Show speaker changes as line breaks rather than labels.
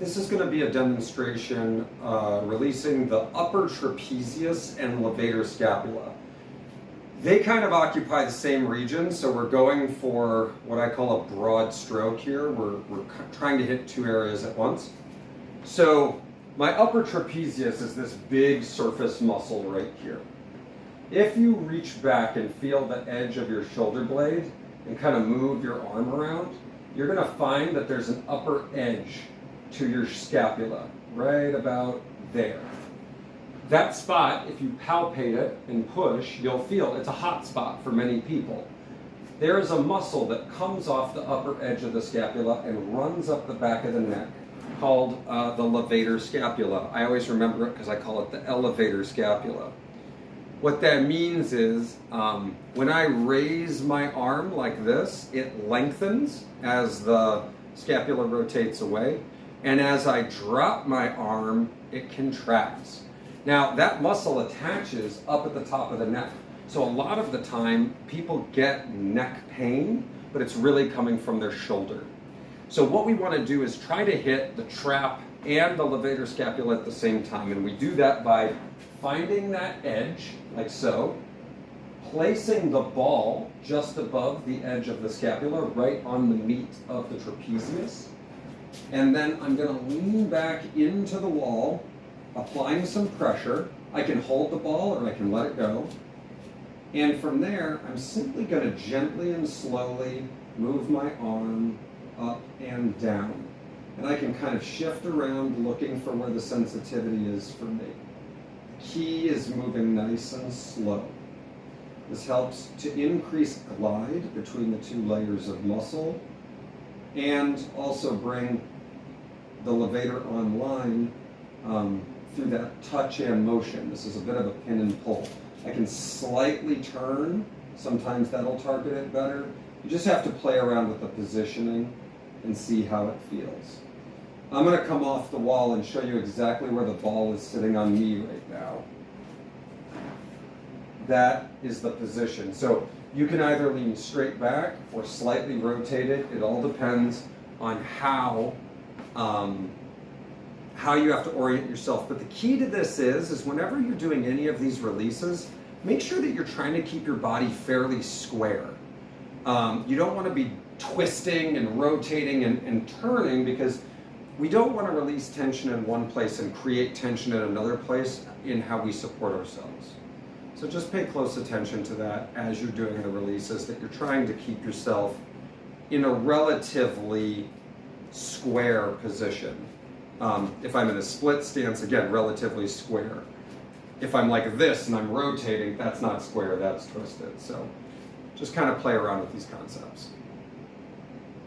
This is going to be a demonstration releasing the upper trapezius and levator scapula. They kind of occupy the same region, so we're going for what I call a broad stroke here. We're trying to hit two areas at once. So my upper trapezius is this big surface muscle right here. If you reach back and feel the edge of your shoulder blade and kind of move your arm around, you're going to find that there's an upper edge to your scapula, right about there. That spot, if you palpate it and push, you'll feel it's a hot spot for many people. There is a muscle that comes off the upper edge of the scapula and runs up the back of the neck, called the levator scapula. I always remember it because I call it the elevator scapula. What that means is when I raise my arm like this, it lengthens as the scapula rotates away. And as I drop my arm, it contracts. Now, that muscle attaches up at the top of the neck. So a lot of the time, people get neck pain, but it's really coming from their shoulder. So what we want to do is try to hit the trap and the levator scapula at the same time. And we do that by finding that edge, like so, placing the ball just above the edge of the scapula, right on the meat of the trapezius. And then I'm going to lean back into the wall, applying some pressure. I can hold the ball or I can let it go. And from there, I'm simply going to gently and slowly move my arm up and down. And I can kind of shift around looking for where the sensitivity is for me. The key is moving nice and slow. This helps to increase glide between the two layers of muscle and also bring the levator online through that touch and motion. This is a bit of a pin and pull. I can slightly turn. Sometimes that'll target it better. You just have to play around with the positioning and see how it feels. I'm going to come off the wall and show you exactly where the ball is sitting on me right now. That is the position. So you can either lean straight back or slightly rotate it. It all depends on how you have to orient yourself. But the key to this is whenever you're doing any of these releases, make sure that you're trying to keep your body fairly square. You don't want to be twisting and rotating and turning, because we don't want to release tension in one place and create tension in another place in how we support ourselves. So just pay close attention to that as you're doing the releases, that you're trying to keep yourself in a relatively square position. If I'm in a split stance, again, relatively square. If I'm like this and I'm rotating, that's not square, that's twisted. So just kind of play around with these concepts.